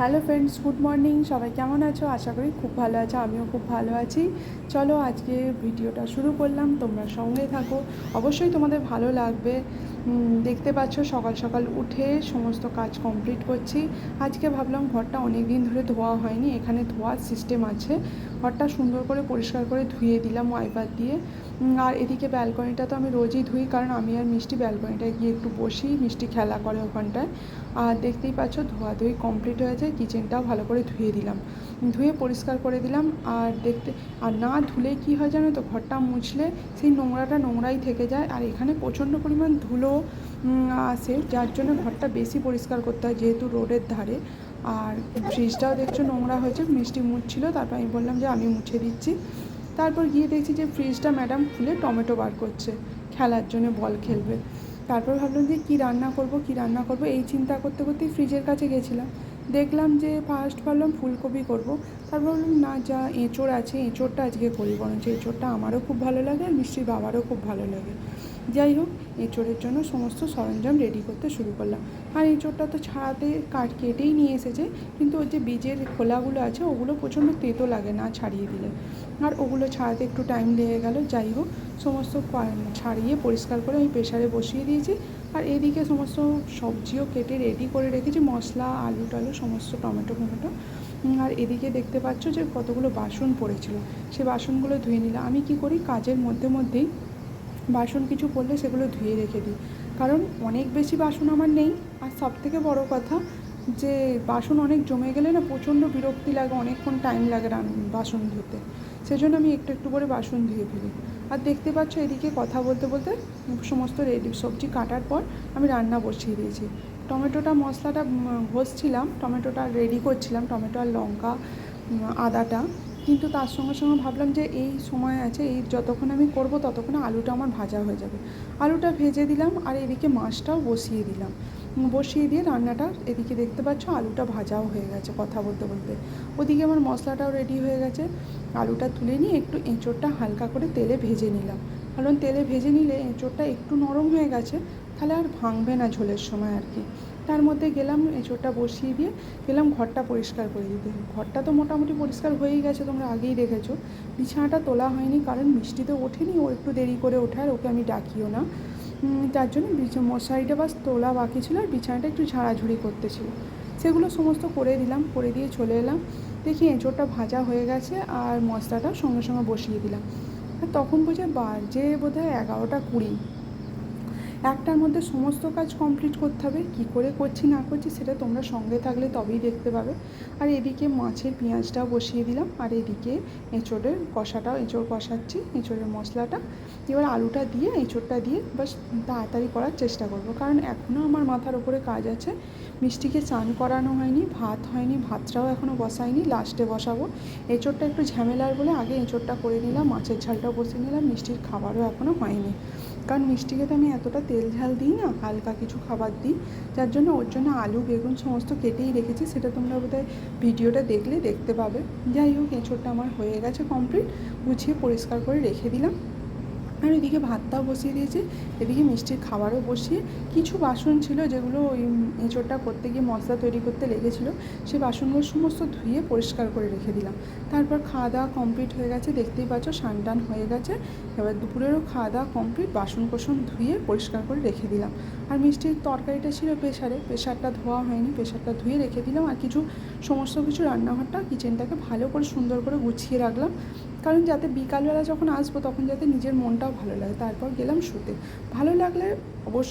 Hello friends, good morning. সবাই কেমন আছো? আশা করি খুব ভালো আছো, আমিও খুব ভালো আছি। চলো আজকে ভিডিওটা শুরু করলাম, তোমরা সঙ্গে থাকো, অবশ্যই তোমাদের ভালো লাগবে। দেখতে পাচ্ছ সকাল সকাল উঠে সমস্ত কাজ কমপ্লিট করছি। আজকে ভাবলাম ঘরটা অনেক দিন ধরে ধোয়া হয়নি, এখানে ধোয়ার সিস্টেম আছে, ঘরটা সুন্দর করে পরিষ্কার করে ধুয়ে দিলাম ওয়াইপার দিয়ে। আর এদিকে ব্যালকনিটা তো আমি রোজই ধুই, কারণ আমি আর মিষ্টি ব্যালকনিটায় গিয়ে একটু বসি, মিষ্টি খেলা করে ওখানটায়। আর দেখতেই পাচ্ছ ধোয়াধুয়ি কমপ্লিট হয়ে যায়, কিচেনটাও ভালো করে ধুয়ে দিলাম, ধুয়ে পরিষ্কার করে দিলাম। আর না ধুলে কি হয় জানো তো, ঘরটা মুছলে সেই নোংরাটা নোংরাই থেকে যায়, আর এখানে প্রচণ্ড পরিমাণ ধুলো আসে, যার জন্য ঘরটা বেশি পরিষ্কার করতে হয়, যেহেতু রোডের ধারে। আর ফ্রিজটাও দেখছো নোংরা হয়েছে, মিষ্টি মুছছিল, তারপর আমি বললাম যে আমি মুছে দিচ্ছি। তারপর গিয়ে দেখছি যে ফ্রিজটা ম্যাডাম খুলে টমেটো বার করছে, খেলার জন্য বল খেলবে। তারপর ভাবলাম যে কী রান্না করব, এই চিন্তা করতে করতেই ফ্রিজের কাছে গেছিলাম। দেখলাম যে ফার্স্ট ভাবলাম ফুলকপি করব, তারপর ভাবলাম না, যা এঁচোড় আছে এঁচোড়টা আজকে করি, বরঞ্চ এঁচোড়টা আমারও খুব ভালো লাগে আর মিষ্টির বাবারও খুব ভালো লাগে। যাই হোক, এঁচোড়ের জন্য সমস্ত সরঞ্জাম রেডি করতে শুরু করলাম। আর এঁচোড়টা তো ছাড়াতে কেটেই নিয়ে এসেছে, কিন্তু ওই যে বীজের খোলাগুলো আছে ওগুলো প্রচণ্ড তেতো লাগে না ছাড়িয়ে দিলে, আর ওগুলো ছাড়াতে একটু টাইম লেগে গেল। যাই হোক, সমস্ত ছাড়িয়ে পরিষ্কার করে আমি প্রেশারে বসিয়ে দিয়েছি। আর এদিকে সমস্ত সবজিও কেটে রেডি করে রেখেছি, মশলা, আলু টালু সমস্ত, টমেটো ফমেটো। আর এদিকে দেখতে পাচ্ছ যে কতগুলো বাসন পড়েছিল, সে বাসনগুলো ধুয়ে নিলাম। আমি কি করি, কাজের মধ্যেই বাসন কিছু পড়লে সেগুলো ধুয়ে রেখে দিই, কারণ অনেক বেশি বাসন আমার নেই। আর সবথেকে বড় কথা যে বাসন অনেক জমে গেলে না প্রচণ্ড বিরক্তি লাগে, অনেকক্ষণ টাইম লাগে বাসন ধুতে, সেজন্য আমি একটু একটু করে বাসন ধুয়ে ফেলি। আর দেখতে পাচ্ছ এদিকে কথা বলতে বলতে সমস্ত রেডি সবজি কাটার পর আমি রান্না বসিয়ে দিয়েছি। টমেটোটা মশলাটা ঘষছিলাম, টমেটোটা রেডি করছিলাম, টমেটো আর লঙ্কা, আদাটা। কিন্তু তার সঙ্গে সঙ্গে ভাবলাম যে এই সময় আছে, এই যতক্ষণ আমি করব ততক্ষণে আলুটা আমার ভাজা হয়ে যাবে। আলুটা ভেজে দিলাম, আর এদিকে মাছটাও বসিয়ে দিলাম। বসিয়ে দিয়ে রান্নাটা এদিকে দেখতে পাচ্ছ আলুটা ভাজাও হয়ে গেছে কথা বলতে বলতে। ওদিকে আমার মশলাটাও রেডি হয়ে গেছে। আলুটা তুলে নিয়ে একটু এঁচোড়টা হালকা করে তেলে ভেজে নিলাম, কারণ তেলে ভেজে নিলে এঁচোড়টা একটু নরম হয়ে গেছে, তাহলে আর ভাঙবে না ঝোলের সময় আর কি। তার মধ্যে গেলাম এঁচোড়টা বসিয়ে দিয়ে গেলাম ঘরটা পরিষ্কার করে দিতে। ঘরটা তো মোটামুটি পরিষ্কার হয়েই গেছে, তোমরা আগেই দেখেছো। বিছানাটা তোলা হয়নি, কারণ মিষ্টি তো ওঠেনি, ও একটু দেরি করে ওঠে, আর ওকে আমি ডাকিও না, তার জন্য মশারিটা বাস তোলা বাকি ছিল, আর বিছানাটা একটু ঝাড়াঝুড়ি করতে ছিল। সেগুলো সমস্ত করে দিলাম, করে দিয়ে চলে এলাম। দেখি এঁচোড়টা ভাজা হয়ে গেছে, আর মশলাটা সঙ্গে সঙ্গে বসিয়ে দিলাম। আর তখন বুঝে বাজে বোধহয় 11টা 20। একটার মধ্যে সমস্ত কাজ কমপ্লিট করতে হবে, কী করে করছি না করছি সেটা তোমরা সঙ্গে থাকলে তবেই দেখতে পাবে। আর এদিকে মাছের পেঁয়াজটাও বসিয়ে দিলাম, আর এদিকে এঁচোড়ের কষাটাও, এঁচোড় কষাচ্ছি, এঁচোড়ের মশলাটা। এবার আলুটা দিয়ে এঁচোড়টা দিয়ে বাস তাড়াতাড়ি করার চেষ্টা করব, কারণ এখনও আমার মাথার ওপরে কাজ আছে। মিষ্টিকে স্নান করানো হয়নি, ভাত হয়নি, ভাতটাও এখনও বসাইনি, লাস্টে বসাবো। এঁচোড়টা একটু ঝামেলার বলে আগে এঁচোড়টা করে নিলাম, মাছের ঝালটাও বসিয়ে নিলাম। মিষ্টির খাবারও এখনও হয়নি, কারণ মিষ্টিকে তো আমি এতটা তেল ঝাল দিই না, হালকা কিছু খাবার দিই, যার জন্য ওর জন্য আলু বেগুন সমস্ত কেটেই রেখেছি, সেটা তোমরা বোধহয় ভিডিওটা দেখলে দেখতে পাবে। যাই হোক, এঁচোড়টা আমার হয়ে গেছে কমপ্লিট, গুছিয়ে পরিষ্কার করে রেখে দিলাম। আর এদিকে ভাতটাও বসিয়ে দিয়েছি, এদিকে মিষ্টির খাবারও বসিয়ে, কিছু বাসন ছিল যেগুলো ওই এঁচোড়টা করতে গিয়ে মশলা তৈরি করতে লেগেছিলো, সেই বাসনগুলো সমস্ত ধুয়ে পরিষ্কার করে রেখে দিলাম। তারপর খাওয়া দাওয়া কমপ্লিট হয়ে গেছে, দেখতেই পাচ্ছ স্নান টান হয়ে গেছে। এবার দুপুরেরও খাওয়া দাওয়া কমপ্লিট, বাসন কোসন ধুয়ে পরিষ্কার করে রেখে দিলাম। আর মিষ্টির তরকারিটা ছিল প্রেশারে, প্রেশারটা ধোয়া হয়নি, প্রেশারটা ধুয়ে রেখে দিলাম। আর সমস্ত কিছু রান্নাঘরটা, কিচেনটাকে ভালো করে সুন্দর করে গুছিয়ে রাখলাম, কারণ যাতে বিকালবেলা যখন আসবো তখন যাতে নিজের মনটাও ভালো লাগে। তারপর গেলাম শুতে। ভালো লাগলে অবশ্যই